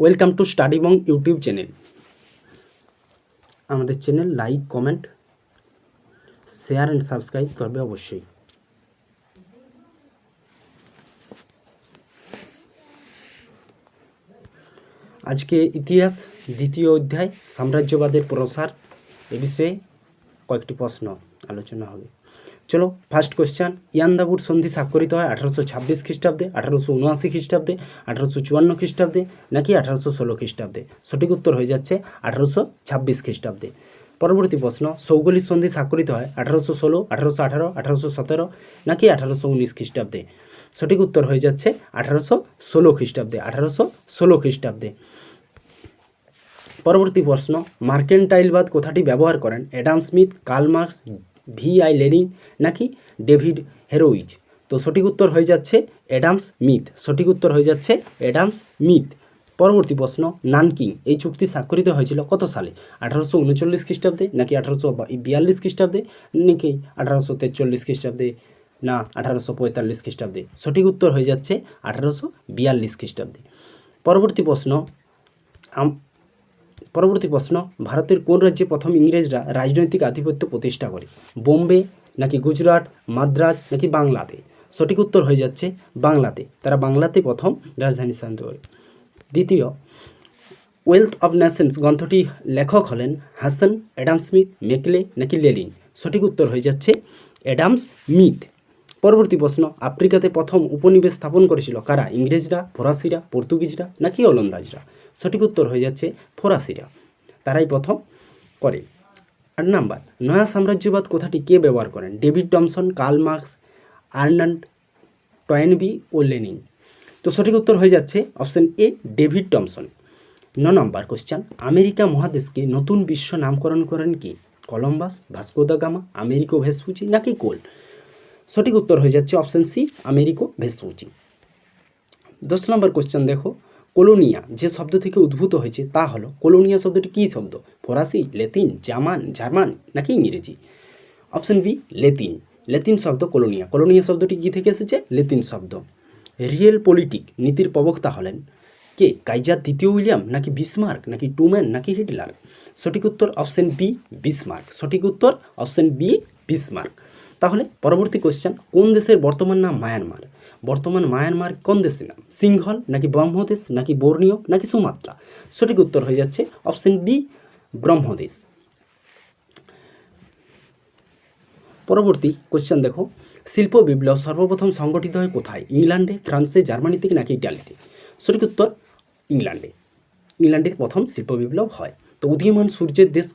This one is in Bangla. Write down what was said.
Welcome to Study Bong YouTube channel. আমাদের channel like, comment, share and subscribe করবে অবশ্যই। আজকে ইতিহাস দ্বিতীয় অধ্যায় সাম্রাজ্যবাদের প্রসার এ বিষয়ে কয়েকটি প্রশ্ন আলোচনা হবে। চলো, ফার্স্ট কোয়েশ্চেন, ইয়ান্দাবুর সন্ধি স্বাক্ষরিত হয় 1826 খ্রিস্টাব্দে, 1879 খ্রিস্টাব্দে, 1854 খ্রিস্টাব্দে নাকি 1816 খ্রিস্টাব্দে? সঠিক উত্তর হয়ে যাচ্ছে 1826 খ্রিস্টাব্দে। পরবর্তী প্রশ্ন, সৌগলিক সন্ধি স্বাক্ষরিত হয় 1816, 1818, 1817 নাকি 1819 খ্রিস্টাব্দে? সঠিক উত্তর হয়ে যাচ্ছে 1816 খ্রিস্টাব্দে, 1816 খ্রিস্টাব্দে। পরবর্তী প্রশ্ন, মার্কেন্টাইলবাদ কথাটি ব্যবহার করেন Adam Smith, Karl Marx, V.I. Lenin নাকি ডেভিড হেরোইজ? তো সঠিক উত্তর হয়ে যাচ্ছে অ্যাডাম স্মিথ। সঠিক উত্তর হয়ে যাচ্ছে অ্যাডাম স্মিথ। পরবর্তী প্রশ্ন, নানকিং এই চুক্তি স্বাক্ষরিত হয়েছিল কত সালে? 1839 খ্রিস্টাব্দে নাকি 1842 খ্রিস্টাব্দে নাকি 1843 খ্রিস্টাব্দে না 1845 খ্রিস্টাব্দে? সঠিক উত্তর হয়ে যাচ্ছে 1842 খ্রিস্টাব্দে। পরবর্তী প্রশ্ন, ভারতের কোন রাজ্যে প্রথম ইংরেজরা রাজনৈতিক আধিপত্য প্রতিষ্ঠা করে? বোম্বে নাকি গুজরাট, মাদ্রাজ নাকি বাংলাতে? সঠিক উত্তর হয়ে যাচ্ছে বাংলাতে। তারা বাংলাতে প্রথম রাজধানী স্থান করে। দ্বিতীয়, ওয়েলথ অফ নেশনস গ্রন্থটি লেখক হলেন হাসন, অ্যাডাম স্মিথ, মেকলে নাকি লেনিন? সঠিক উত্তর হয়ে যাচ্ছে অ্যাডাম স্মিথ। পরবর্তী প্রশ্ন, আফ্রিকাতে প্রথম উপনিবেশ স্থাপন করেছিল কারা? ইংরেজরা, ফরাসিরা, পর্তুগিজরা নাকি ওলন্দাজরা? সঠিক উত্তর হয়ে যাচ্ছে ফরাসিরা, তারাই প্রথম করে। 8 নাম্বার, নয়া সাম্রাজ্যবাদ কথাটি কে ব্যবহার করেন? David Thomson, Karl Marx, Arnold Toynbee ও লেনিন? তো সঠিক উত্তর হয়ে যাচ্ছে option A, David Thomson. 9 number question, America মহাদেশকে নতুন বিশ্ব নামকরণ করেন কি? Columbus, Vasco da Gama, Amerigo Vespucci নাকি কোল? সঠিক উত্তর হয়ে যাচ্ছে option C, Amerigo Vespucci. 10 number question দেখো, কলোনিয়া যে শব্দ থেকে উদ্ভূত হয়েছে তা হলো, কলোনিয়া শব্দটি কী শব্দ? ফরাসি, লেতিন, জার্মান নাকি ইংরেজি? Option B, লেতিন। লেতিন শব্দ কলোনিয়া। কলোনিয়া শব্দটি কী থেকে এসেছে? লেতিন শব্দ। রিয়েল পলিটিক নীতির প্রবক্তা হলেন কে? কাইজার দ্বিতীয় উইলিয়াম নাকি বিসমার্ক নাকি ট্রুম্যান নাকি হিটলার? সঠিক উত্তর অপশন বি, বিসমার্ক। সঠিক উত্তর অপশন বি, বিসমার্ক। তাহলে পরবর্তী কোশ্চেন, কোন দেশের বর্তমান নাম মায়ানমার? বর্তমান মায়ানমার কোন দেশের নাম? সিংহল নাকি ব্রহ্মদেশ নাকি বর্নিও নাকি সুমাত্রা? সঠিক উত্তর হয়ে যাচ্ছে অপশন বি, ব্রহ্মদেশ। পরবর্তী কোশ্চেন দেখো, শিল্প বিপ্লব সর্বপ্রথম সংগঠিত হয় কোথায়? ইংল্যান্ডে, ফ্রান্সে, জার্মানিতে নাকি ইটালিতে? সঠিক উত্তর ইংল্যান্ডে। ইংল্যান্ডের প্রথম শিল্প বিপ্লব হয়। তো উদীয়মান সূর্যের দেশ